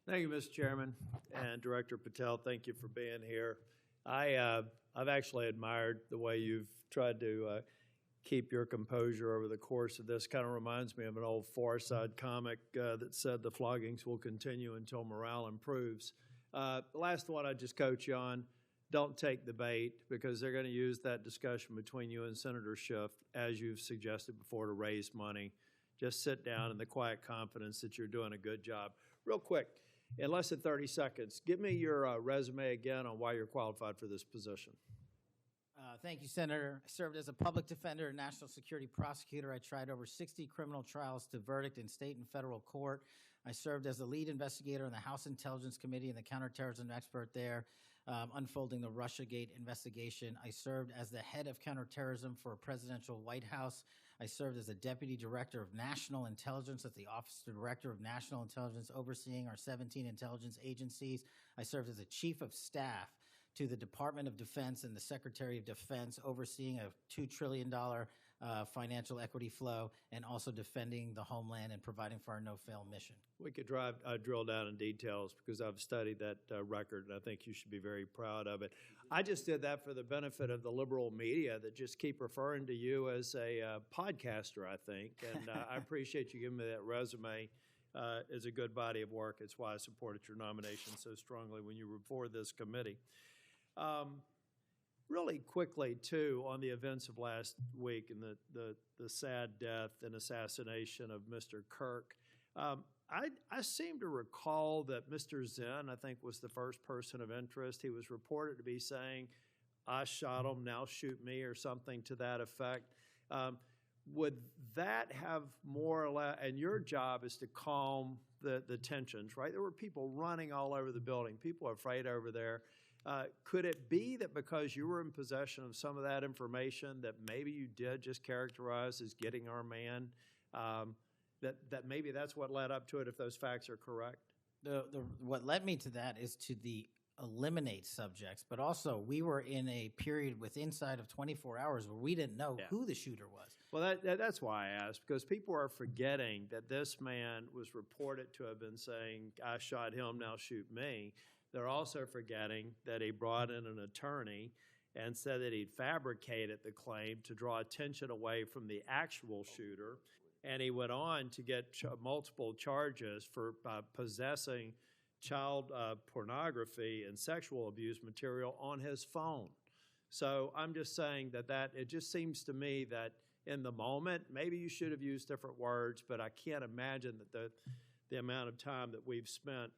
Thank you, Mr. Chairman, and Director Patel. Thank you for being here. I've actually admired the way you've tried to keep your composure over the course of this. Kind of reminds me of an old Far Side comic that said the floggings will continue until morale improves. The last one I just coach you on, don't take the bait, because they're going to use that discussion between you and Senator Schiff, as you've suggested before, to raise money. Just sit down in the quiet confidence that you're doing a good job. Real quick, in less than 30 seconds, give me your resume again on why you're qualified for this position. Thank you, Senator. I served as a public defender and national security prosecutor. I tried over 60 criminal trials to verdict in state and federal court. I served as the lead investigator on the House Intelligence Committee and the counterterrorism expert there, unfolding the Russiagate investigation. I served as the head of counterterrorism for a presidential White House. I served as a deputy director of national intelligence at the Office of Director of National Intelligence, overseeing our 17 intelligence agencies. I served as a chief of staff to the Department of Defense and the Secretary of Defense, overseeing a $2 trillion financial equity flow, and also defending the homeland and providing for our no-fail mission. We could drill down in details, because I've studied that record, and I think you should be very proud of it. I just did that for the benefit of the liberal media that just keep referring to you as a podcaster, I think, and I appreciate you giving me that resume. Is a good body of work. It's why I supported your nomination so strongly when you were before this committee. Really quickly, too, on the events of last week and the sad death and assassination of Mr. Kirk, I seem to recall that Mr. Zinn, I think, was the first person of interest. He was reported to be saying, "I shot him, now shoot me," or something to that effect. Would that have more or less, and your job is to calm the tensions, right? There were people running all over the building. People are afraid over there. Could it be that because you were in possession of some of that information that maybe you did just characterize as getting our man, that maybe that's what led up to it, if those facts are correct? What led me to that is to the eliminate subjects, but also we were in a period with inside of 24 hours where we didn't know who the shooter was. Well, that's why I asked, because people are forgetting that this man was reported to have been saying, "I shot him, now shoot me." They're also forgetting that he brought in an attorney and said that he'd fabricated the claim to draw attention away from the actual shooter. And he went on to get multiple charges for possessing child pornography and sexual abuse material on his phone. So I'm just saying that it just seems to me that in the moment, maybe you should have used different words, but I can't imagine that the amount of time that we've spent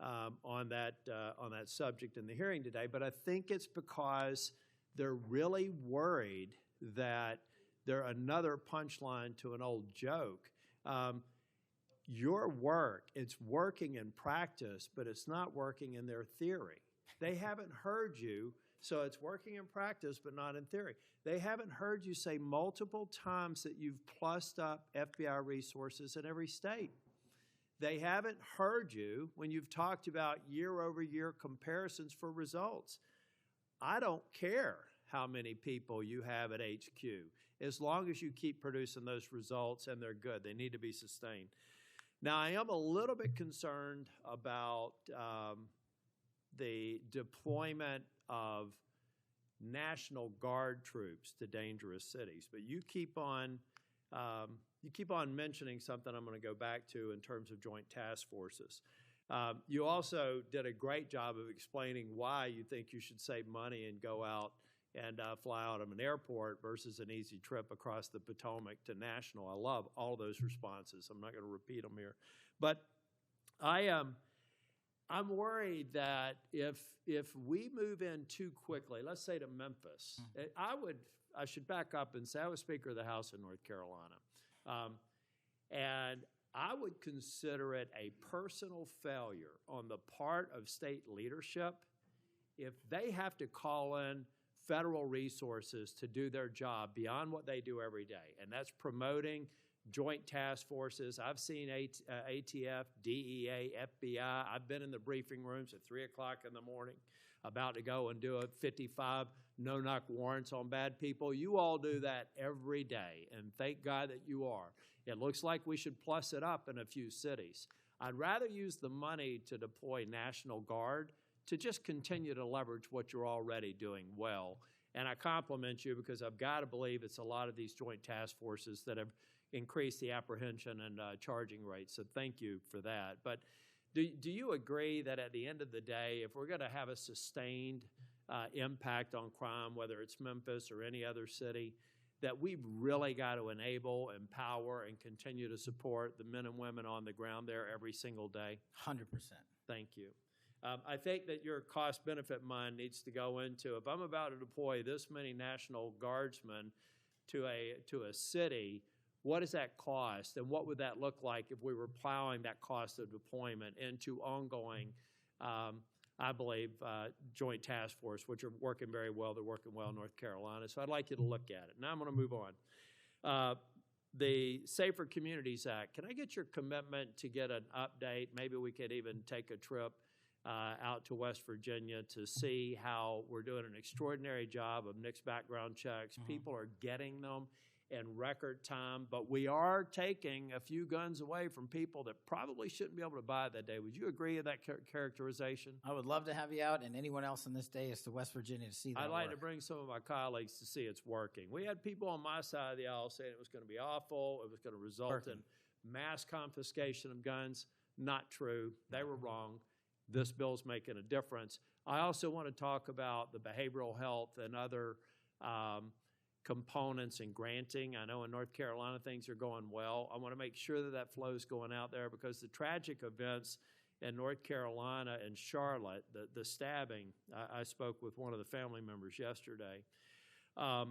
on that subject in the hearing today. But I think it's because they're really worried that they're another punchline to an old joke. Your work, it's working in practice, but it's not working in their theory. They haven't heard you, so it's working in practice, but not in theory. They haven't heard you say multiple times that you've plussed up FBI resources in every state. They haven't heard you when you've talked about year-over-year comparisons for results. I don't care how many people you have at HQ, as long as you keep producing those results and they're good. They need to be sustained. Now, I am a little bit concerned about the deployment of National Guard troops to dangerous cities, but you keep on mentioning something I'm going to go back to in terms of joint task forces. You also did a great job of explaining why you think you should save money and go out and fly out of an airport versus an easy trip across the Potomac to National. I love all those responses. I'm not going to repeat them here. But I'm worried that if we move in too quickly, let's say to Memphis, I should back up and say I was Speaker of the House in North Carolina. And I would consider it a personal failure on the part of state leadership if they have to call in federal resources to do their job beyond what they do every day, and that's promoting joint task forces. I've seen ATF, DEA, FBI. I've been in the briefing rooms at 3 o'clock in the morning about to go and do a 55 no-knock warrants on bad people. You all do that every day, and thank God that you are. It looks like we should plus it up in a few cities. I'd rather use the money to deploy National Guard to just continue to leverage what you're already doing well. And I compliment you because I've got to believe it's a lot of these joint task forces that have increased the apprehension and charging rates. So thank you for that. But do you agree that at the end of the day, if we're going to have a sustained impact on crime, whether it's Memphis or any other city, that we've really got to enable, empower, and continue to support the men and women on the ground there every single day? 100%. Thank you. I think that your cost-benefit mind needs to go into, if I'm about to deploy this many National Guardsmen to a city, what does that cost, and what would that look like if we were plowing that cost of deployment into ongoing, I believe, joint task force, which are working very well. They're working well in North Carolina. So I'd like you to look at it. Now I'm going to move on. The Safer Communities Act, can I get your commitment to get an update? Maybe we could even take a trip out to West Virginia to see how we're doing an extraordinary job of NICS background checks. People are getting them in record time, but we are taking a few guns away from people that probably shouldn't be able to buy that day. Would you agree with that characterization? I would love to have you out and anyone else on this day is to West Virginia to see that I'd like work. to bring some of my colleagues to see it's working. We had people on my side of the aisle saying it was going to be awful, it was going to result in mass confiscation of guns. Not true. They were wrong. This bill's making a difference. I also want to talk about the behavioral health and other components in granting. I know in North Carolina things are going well. I want to make sure that that flow is going out there because the tragic events in North Carolina and Charlotte, the stabbing, I spoke with one of the family members yesterday, I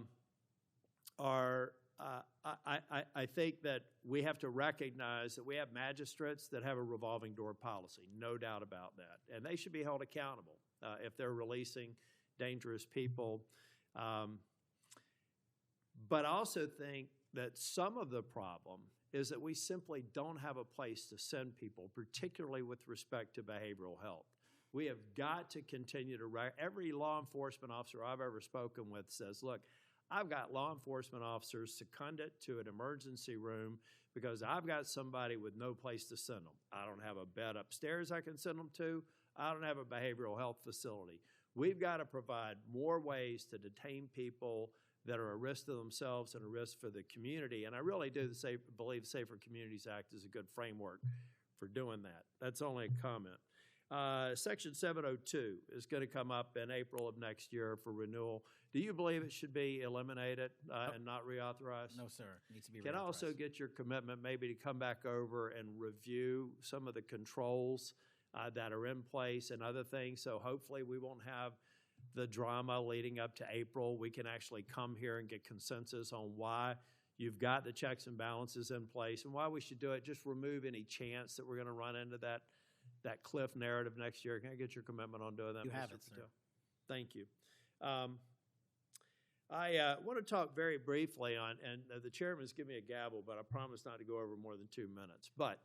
think that we have to recognize that we have magistrates that have a revolving door policy, no doubt about that, and they should be held accountable if they're releasing dangerous people. But I also think that some of the problem is that we simply don't have a place to send people, particularly with respect to behavioral health. We have got to continue to, every law enforcement officer I've ever spoken with says, look, I've got law enforcement officers seconded to an emergency room because I've got somebody with no place to send them. I don't have a bed upstairs I can send them to. I don't have a behavioral health facility. We've got to provide more ways to detain people that are a risk to themselves and a risk for the community. And I really do believe Safer Communities Act is a good framework for doing that. That's only a comment. Section 702 is going to come up in April of next year for renewal. Do you believe it should be eliminated and not reauthorized? No, sir. It needs to be reauthorized. Can I also get your commitment maybe to come back over and review some of the controls that are in place and other things? So hopefully we won't have the drama leading up to April. We can actually come here and get consensus on why you've got the checks and balances in place and why we should do it. Just remove any chance that we're going to run into that cliff narrative next year. Can I get your commitment on doing that? You Mr. have it, Patel? sir. Thank you. I want to talk very briefly on, and the chairman's given me a gavel, but I promise not to go over more than 2 minutes. But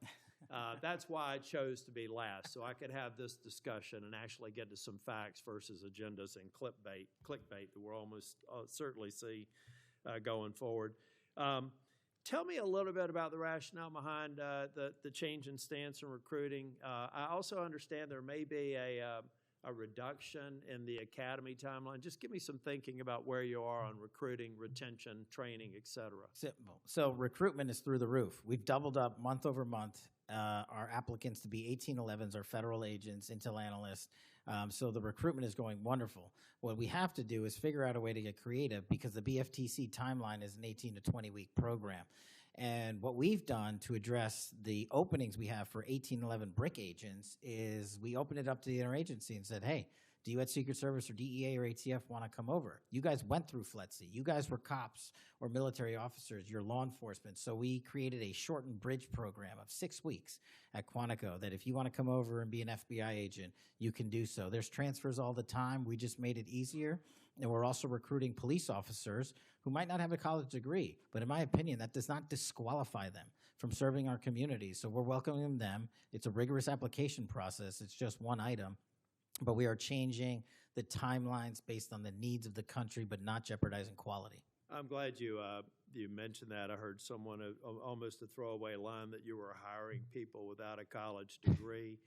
that's why I chose to be last, so I could have this discussion and actually get to some facts versus agendas and clickbait that we'll almost certainly see going forward. Tell me a little bit about the rationale behind the change in stance in recruiting. I also understand there may be a reduction in the academy timeline. Just give me some thinking about where you are on recruiting, retention, training, et cetera. Simple. So recruitment is through the roof. We've doubled up month over month our applicants to be 1811s, our federal agents, intel analysts. So the recruitment is going wonderful. What we have to do is figure out a way to get creative because the BFTC timeline is an 18 to 20 week program. And what we've done to address the openings we have for 1811 BRIC agents is we opened it up to the interagency and said, hey, do you at Secret Service or DEA or ATF want to come over? You guys went through FLETC. You guys were cops or military officers. You're law enforcement. So we created a shortened bridge program of 6 weeks at Quantico that if you want to come over and be an FBI agent, you can do so. There's transfers all the time. We just made it easier. And we're also recruiting police officers who might not have a college degree. But in my opinion, that does not disqualify them from serving our community. So we're welcoming them. It's a rigorous application process. It's just one item. But we are changing the timelines based on the needs of the country, but not jeopardizing quality. I'm glad you you mentioned that. I heard someone, almost a throwaway line, that you were hiring people without a college degree.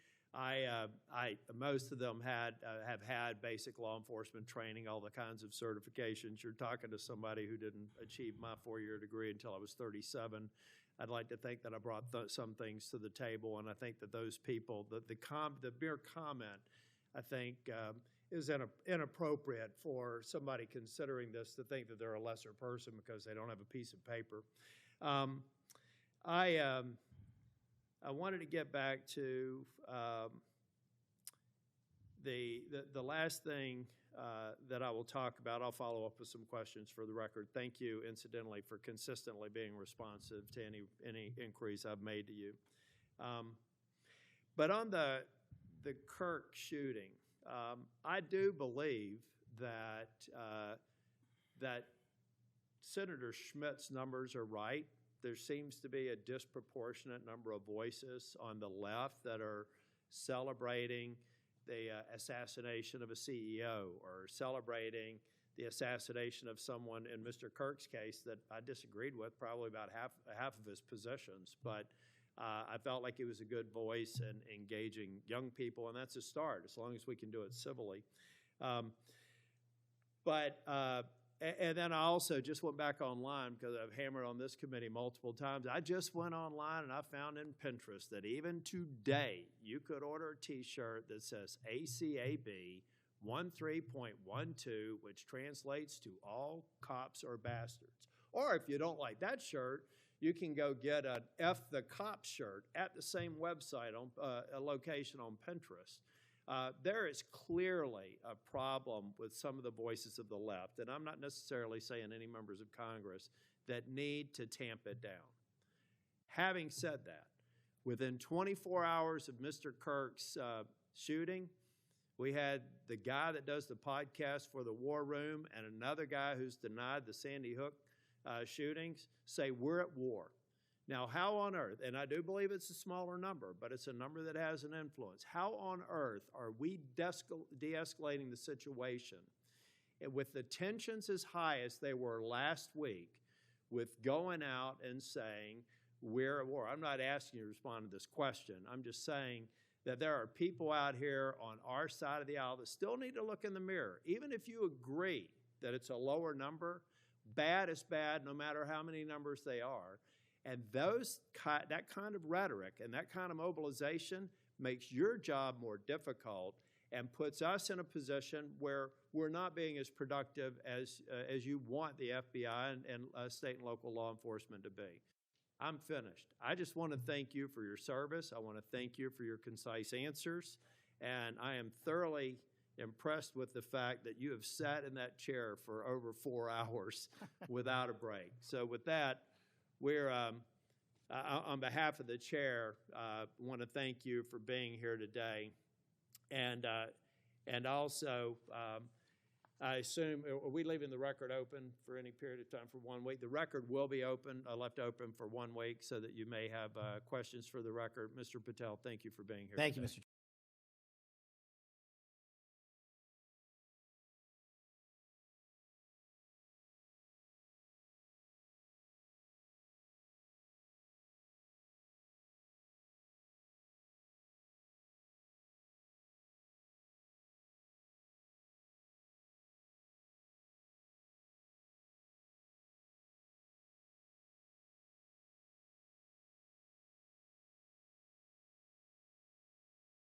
Most of them have had basic law enforcement training, all the kinds of certifications. You're talking to somebody who didn't achieve my 4-year degree until I was 37. I'd like to think that I brought some things to the table, and I think that those people, the mere comment, I think, is inappropriate for somebody considering this to think that they're a lesser person because they don't have a piece of paper. I wanted to get back to the last thing that I will talk about. I'll follow up with some questions for the record. Thank you, incidentally, for consistently being responsive to any inquiries I've made to you. But on the Kirk shooting, I do believe that that Senator Schmitt's numbers are right. There seems to be a disproportionate number of voices on the left that are celebrating the assassination of a CEO or celebrating the assassination of someone, in Mr. Kirk's case, that I disagreed with probably about half of his positions. But I felt like he was a good voice in engaging young people, and that's a start, as long as we can do it civilly. And then I also just went back online because I've hammered on this committee multiple times. I just went online and I found in Pinterest that even today you could order a T-shirt that says ACAB 13.12, which translates to all cops are bastards. Or if you don't like that shirt, you can go get an F the Cops shirt at the same website, on a location on Pinterest. There is clearly a problem with some of the voices of the left, and I'm not necessarily saying any members of Congress, that need to tamp it down. Having said that, within 24 hours of Mr. Kirk's shooting, we had the guy that does the podcast for the War Room and another guy who's denied the Sandy Hook shootings say we're at war. Now, how on earth, and I do believe it's a smaller number, but it's a number that has an influence. How on earth are we de-escalating the situation with the tensions as high as they were last week, with going out and saying we're at war? I'm not asking you to respond to this question. I'm just saying that there are people out here on our side of the aisle that still need to look in the mirror. Even if you agree that it's a lower number, bad is bad no matter how many numbers they are. And that kind of rhetoric and that kind of mobilization makes your job more difficult and puts us in a position where we're not being as productive as you want the FBI and state and local law enforcement to be. I'm finished. I just want to thank you for your service. I want to thank you for your concise answers. And I am thoroughly impressed with the fact that you have sat in that chair for over 4 hours without a break. So with that, we're, on behalf of the chair, want to thank you for being here today. And also, I assume, are we leaving the record open for any period of time for 1 week? The record will be open, left open for 1 week so that you may have questions for the record. Mr. Patel, thank you for being here Thank today. you, Mr.